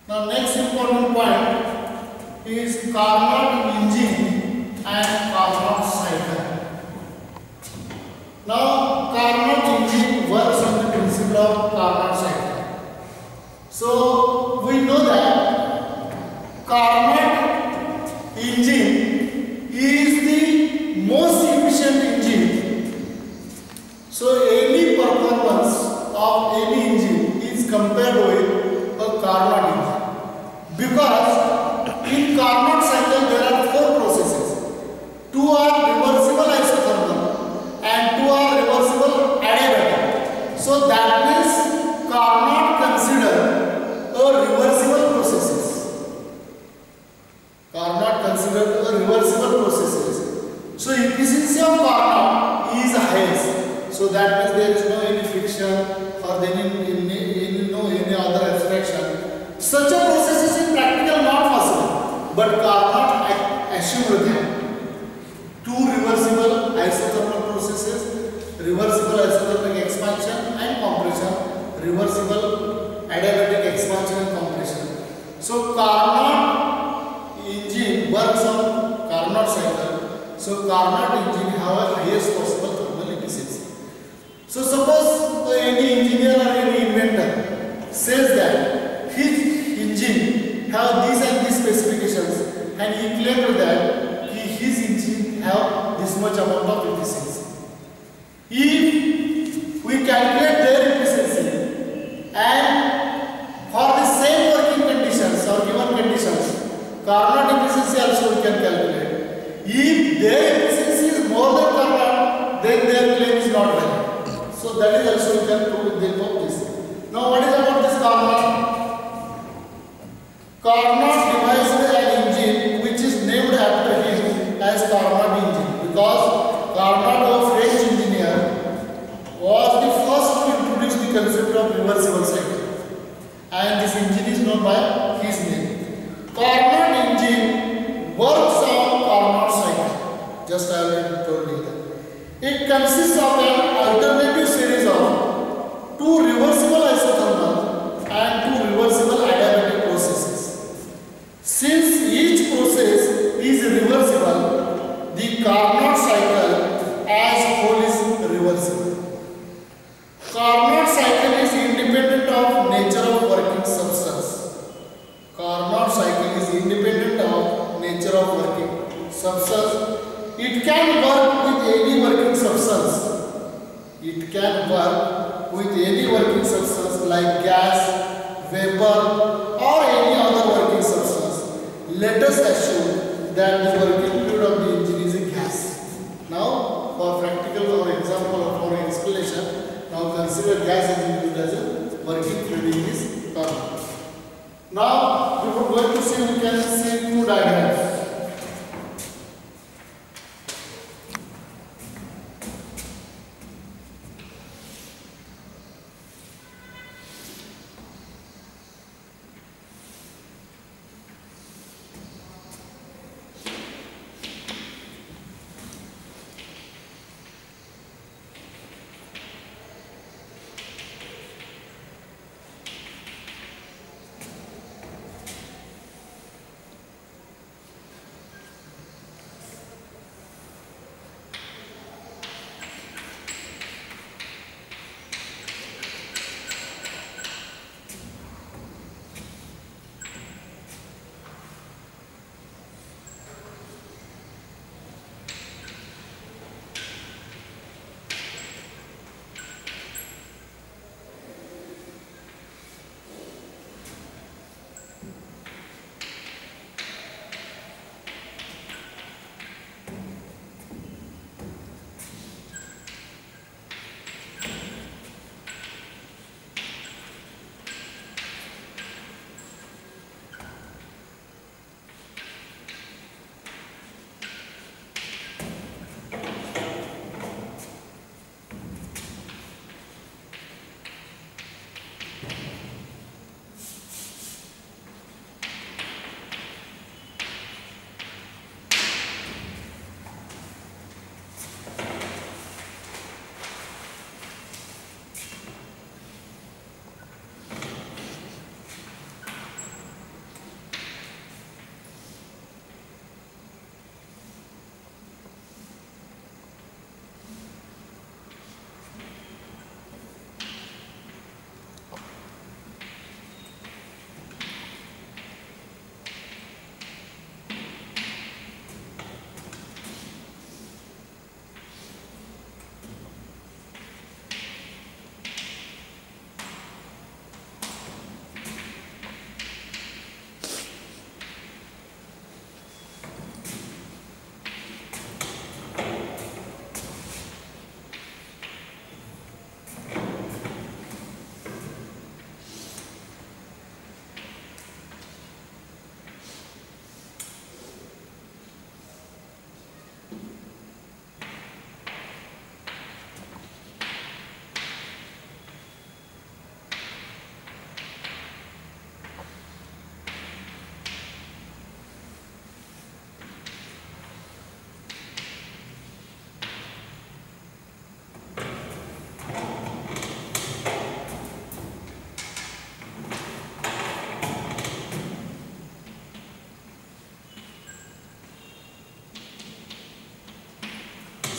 Now next important point is Carnot engine and Carnot cycle. Now Carnot engine works on the principle of Carnot cycle. So we know that Carnot engine is the most efficient engine. So any performance of any engine is compared with a Carnot engine. Because in Carnot cycle there are 4 processes. 2 are reversible isothermal and 2 are reversible adiabatic. So that means Carnot consider a reversible processes. Carnot consider a reversible processes. So efficiency of Carnot is highest. So that means there is no any friction or any other abstraction. Such a process is in practical not possible, but Carnot assumed that 2 reversible isothermal processes, reversible isothermic expansion and compression, reversible adiabatic expansion and compression. So Carnot engine works on Carnot cycle. So Carnot engine have a highest possible thermal efficiency. So suppose any engineer or any inventor says that his engine have these and these specifications, and he claimed that his engine have this much amount of efficiency. If we calculate their efficiency and for the same working conditions or given conditions, Carnot efficiency also we can calculate. If their efficiency is more than Carnot, then their claim is not valid. So that is also we can prove with the help of this. Now what is about this Carnot? Carnot devised an engine which is named after him as Carnot engine because Carnot, a French engineer, was the first to introduce the concept of reversible cycle, and this engine is known by his name. Carnot engine works on Carnot cycle. Just I have told you that. It consists of an alternative series of 2 reversible isothermal and 2 reversible adiabatic processes. Since each process is reversible, the Carnot cycle as whole is reversible. Carnot cycle is independent of nature of working substance. Carnot cycle is independent of nature of working substance. It can work with any working substance. It can work with any working substance like gas, vapor or any other working substance. Let us assume that the working fluid of the engine is a gas. Now, for practical or example or for explanation, now consider gas is used as a working fluid in this Carnot. Now, we are going to see, we can see 2 diagrams.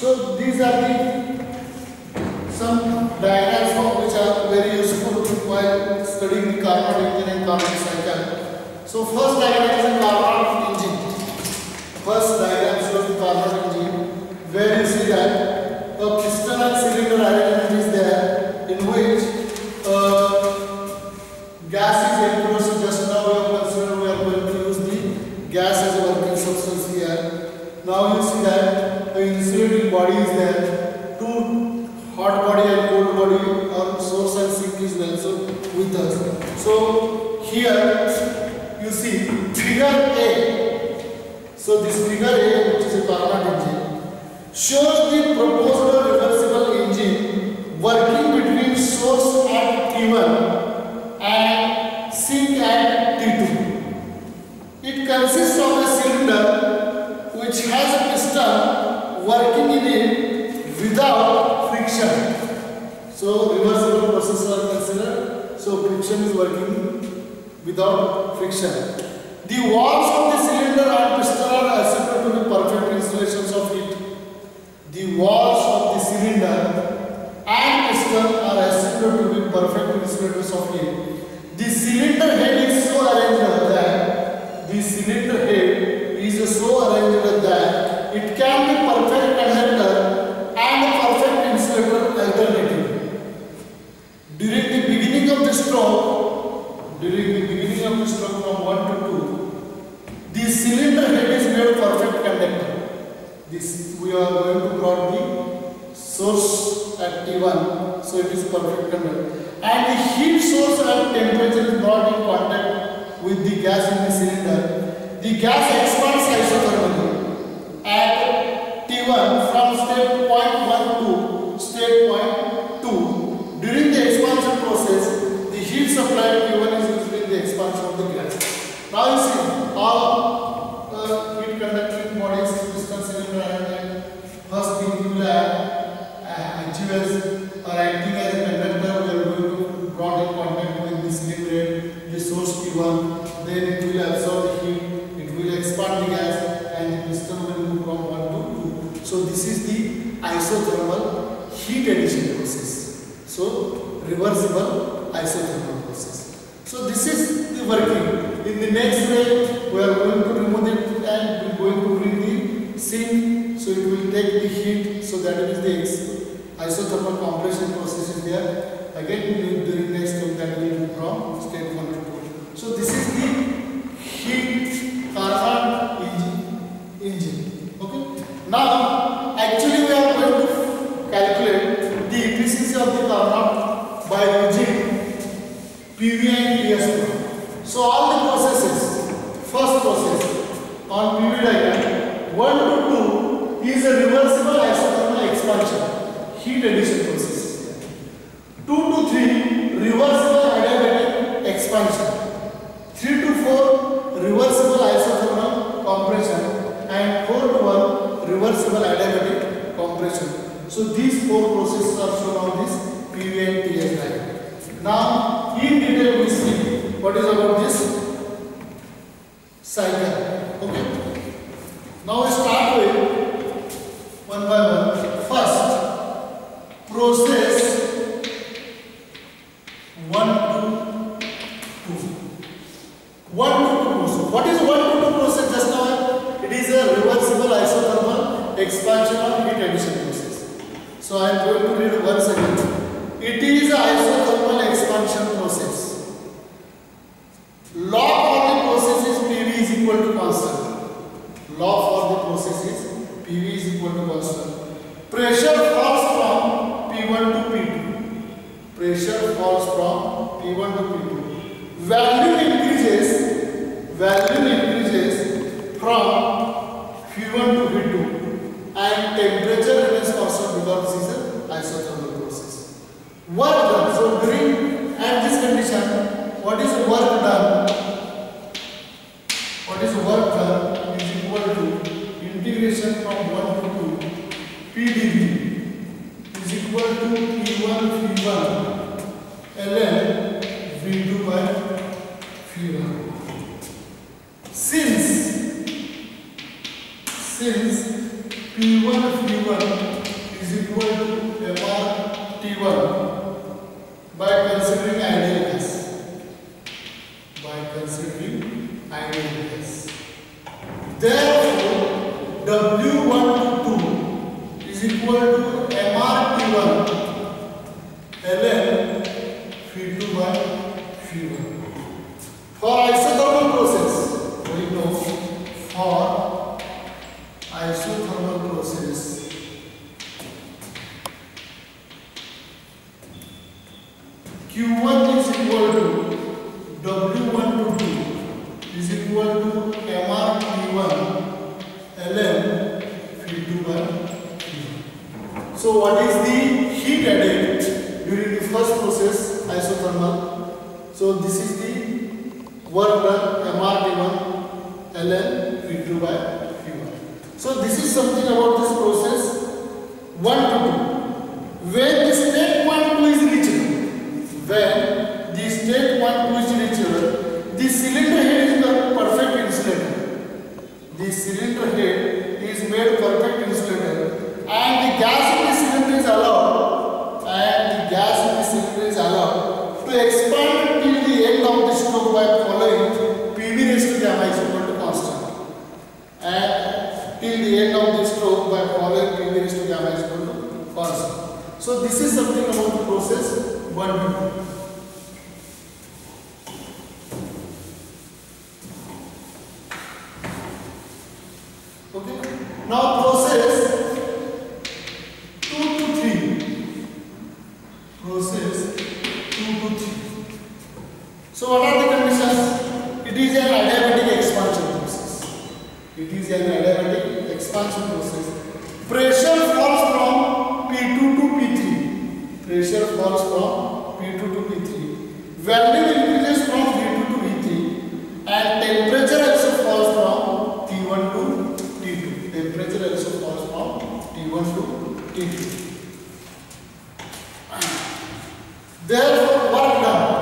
So these are the some diagrams which are very useful while studying the Carnot engine and Carnot cycle. So first diagram is a Carnot engine. First diagram shows the Carnot engine where you see that a piston and cylinder arrangement is there in which gas is enclosed. So just now we have considered we are going to use the gas as a working substance here. Now you see that the insulating body is there. Two hot body and cold body or source and sink is also with us. So here you see figure A. So this figure A, which is a Carnot engine, shows the proposed reversible engine working between source at T1 and sink at T2. It consists of a cylinder which has a piston working in it without friction. So reversible processes are considered. So friction is working without friction. The walls of the cylinder and piston are assembled to be perfect insulations of heat. The walls of the cylinder and piston are assembled to be perfect insulators of heat. The cylinder head is so arranged that it can be perfect conductor and a perfect insulator alternatively. During the beginning of the stroke from 1 to 2, the cylinder head is made perfect conductor. This we are going to plot the source at T1, so it is perfect conductor. And the heat source and temperature is brought in contact with the gas in the cylinder. The gas expands isothermally at T1 from state point 1 to state point 2. During the expansion process, the heat supply at T1 is usually the expansion of the gas. Now you see all heat conducting bodies, piston, cylinder, and first thing you will achieve as or acting as a conductor. We are going to brought in contact with the cylinder, the source T1. Then it will absorb the heat. It will expand the gas, and the piston will move from 1 to 2. So this is the isothermal heat addition process. So reversible isothermal process. So this is the working. In the next way, we are going to remove it and we are going to bring the sink. So it will take the heat. So that is the isothermal compression process is there. Again, during next step that will move from state 1 to 2. So this is the heat Carnot engine. Okay. Now, actually we are going to calculate the efficiency of the Carnot by using PV and PS. So all the processes, first process on PV diagram, 1 to 2 is a reversible isothermal expansion, heat addition process. 2 to 3 reversible adiabatic expansion. 3 to 4 reversible isothermal compression, and 4 to 1 reversible adiabatic compression. So these four processes are shown on this PV and TS diagram. Now in detail we see what is about this cycle. Okay. Now we start with one by one. First, process 1 to 2. 1 to 2 process. What is 1 to 2 process? Just now it is a reversible isothermal expansion or heat addition process. So I am going to read once again. It is an isothermal expansion process. Law for the process is PV is equal to constant. Law for the process is PV is equal to constant. Pressure falls from P1 to P2. Pressure falls from P1 to P2. Value increases from P1 to P2. And temperature remains constant because this is an isothermal process. Work done. So during at this condition, what is work done? What is work done is equal to integration from 1 to 2 PdV is equal to P1 V1 ln V2 by V1. Since P1 V1 equal to mR T1 by considering ideal gas. By considering ideal gas. Therefore, W122 is equal to mR T1 ln V2 by V1. For isothermal process, we know for isothermal process Q1 is equal to W122 is equal to mR T1 ln V2 by V1. So what is the heat added during the first process, isothermal? So this is the work done, mR T1 ln V2 by V1. So this is something about this process 1 to 2. When the state point 2 is reached, when the state point 2 is reached, the cylinder head is the perfect insulator. The cylinder head is made perfect insulator, and the gas in the cylinder is allowed, to expand till the end of the stroke by following PV raised to gamma is equal to constant, and till the end of the stroke by following PV raised to gamma is equal to constant. So this is something about the process 1 to 2. Okay. Now process 2 to 3. Process 2 to 3. So what are the conditions? It is an adiabatic expansion process. It is an adiabatic expansion process. Pressure falls from P2 to P3. Pressure falls from P2 to P3. Value increases from V2 to V3, and temperature also falls from T1 to T2. Temperature also falls from T1 to T2. Therefore, work done.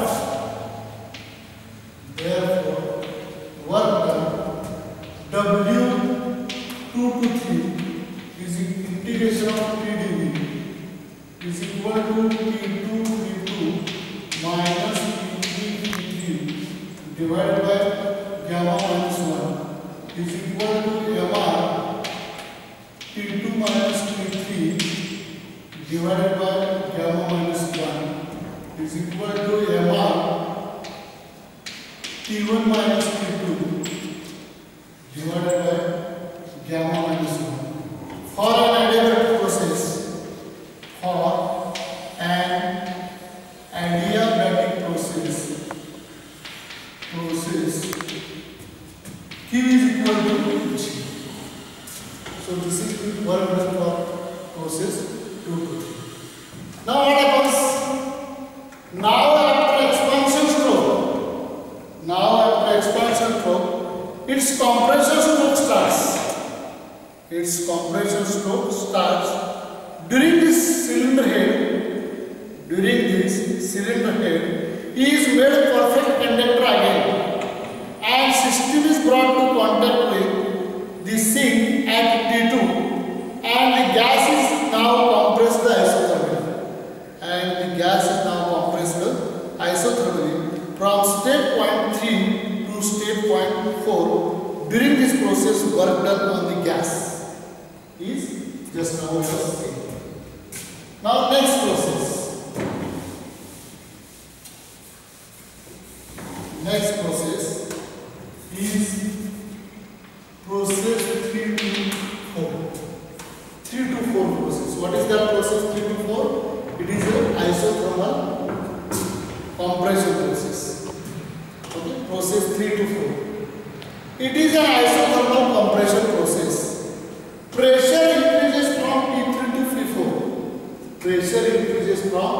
W2 to 3 is integration of PdV is equal to P2 V2 minus P3 V3 divided by gamma minus 1 is equal to mR P2 minus P3 divided by gamma minus 1 is equal to mR T1 minus T2 divided by gamma minus 1. For an adiabatic process, Q is equal to G. So this is the work done for process 2 to 3. Now what happens? Now after expansion stroke, its compression stroke starts. During this cylinder head, he is made perfect conductor again, and system is brought to contact with the sink at T2, and the gas is now compressed isothermally from state point 3 to state point 4. During this process, work done on the gas is just now we have seen. Now next process. Next process is process 3 to 4. 3 to 4 process. What is that process 3 to 4? It is an isothermal compression process. Okay, process 3 to 4. It is an isothermal compression process. Pressure increases from P3 to P4. Pressure increases from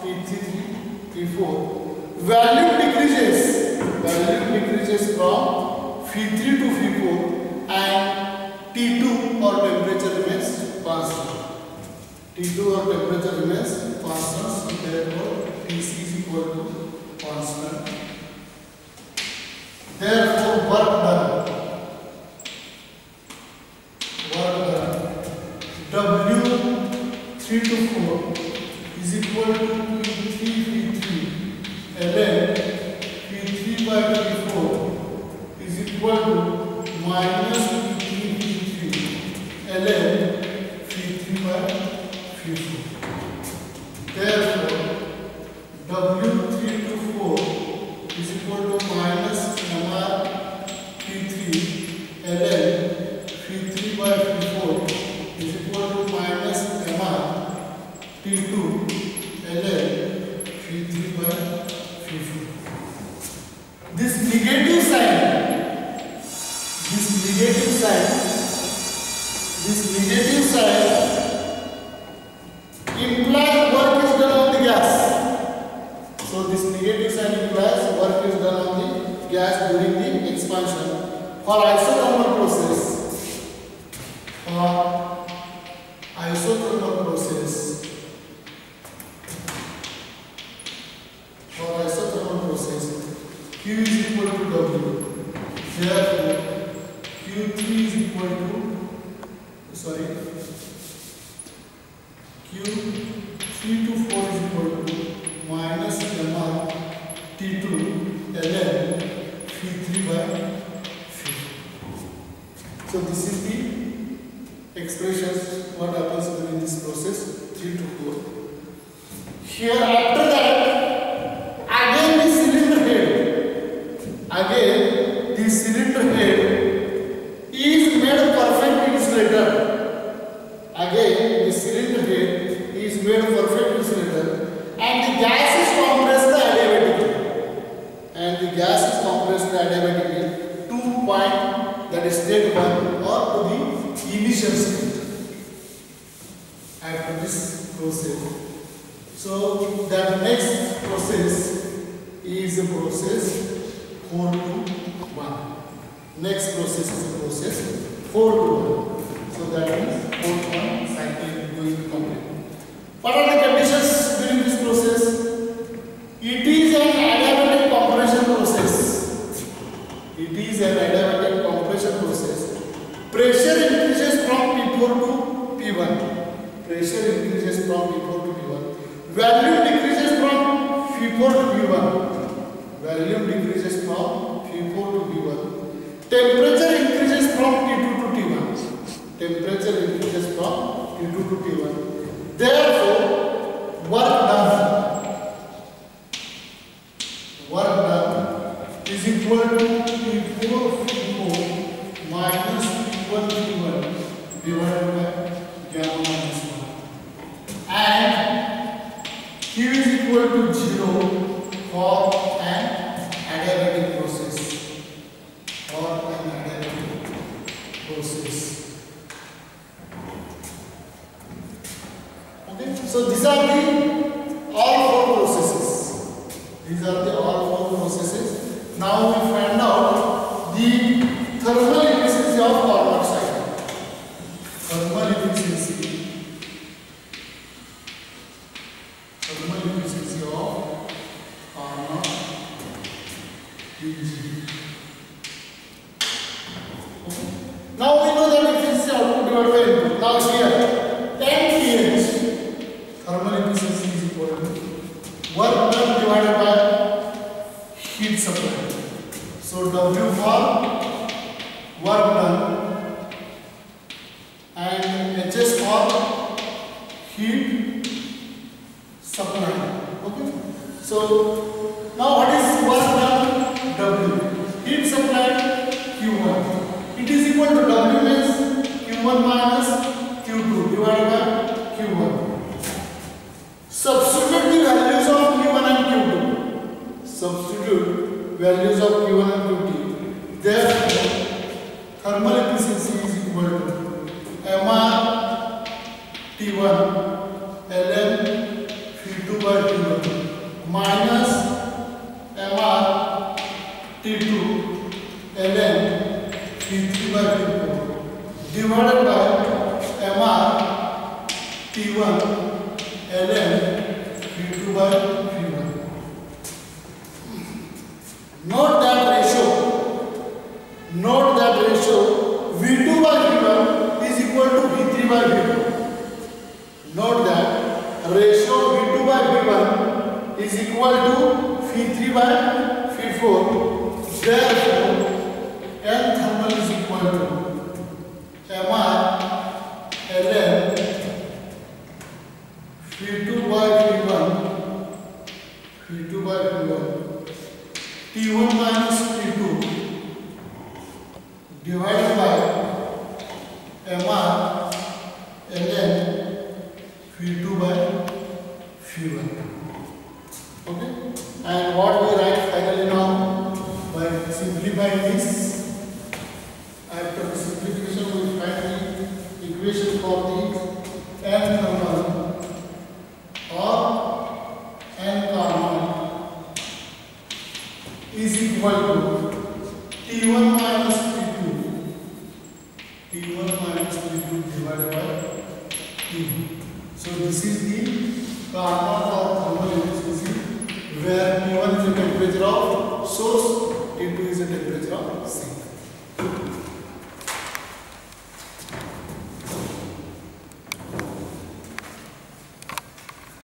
P3 to P4. Volume decreases from P3 to P4, and T2 or temperature remains constant. So therefore Tc is equal to constant. Therefore work done W3 to equal to P3 V3 ln P3 by P4 is equal to minus P3 V3 ln P3 by P4. Therefore, W3 to 4 is equal to minus MR P3 ln P3 by P4 is equal to minus MR P2 ln P3 by P4. This negative sign implies work is done on the gas. So this negative sign implies work is done on the gas during the expansion. For isothermal process, Q is equal to W. Therefore, Q3 is equal to Q3 to 4 is equal to minus MR T2 ln P3 by P4. So this is the expressions what happens during this process 3 to 4. Here after that, again the cylinder head is made perfect insulator. Again, the cylinder head is made perfect insulator, and the gas is compressed adiabatically. To point, that is state 1, or to the initial state after this process. So that next process is a process 4 to 1. Next process is a process 4 to 1. So that means 4th one cycle is going to complete. What are the conditions during this process? It is an adiabatic compression process. Pressure increases from P4 to P1. Volume decreases from P4 to P1. Temperature increases from T2 to T1. Therefore, work done is equal to P4 minus P1 divided by gamma minus 1, and Q is equal to 0 for an adiabatic process. Okay, so these are the all four processes. Now we find out the thermal efficiency of Carnot cycle. Thermal efficiency of Carnot engine. Okay. Now we know that efficiency output divided by input. Now here 10 pH thermal efficiency is equal to work done divided by heat supply. So W for work done and HS for heat supply. Okay. So now what is work done? W. Heat supply Q1. It is equal to W means Q1 minus Q2 divided by Q1. Substitute the values of Q1 and Q2. Therefore, thermal efficiency is equal to MR T1 ln P2 by P1 minus MR T2 ln P3 by P4 divided by MR T1 ln P2 by P1. Note that ratio V2 by V1 is equal to V3 by V2. Note that ratio V2 by V1 is equal to Phi3 by Phi4. Therefore, N thermal is equal to Mi ln Phi2 by Phi1, T1 minus T2 divided by Mi ln Phi2 by Phi1. Okay, and what we write finally now, by simplifying this, after the simplification we find the equation for the N thermal or N Carnot is equal to T1 minus T2 divided by T2. So this is the Carnot or thermal electricity, where T1 is the temperature of source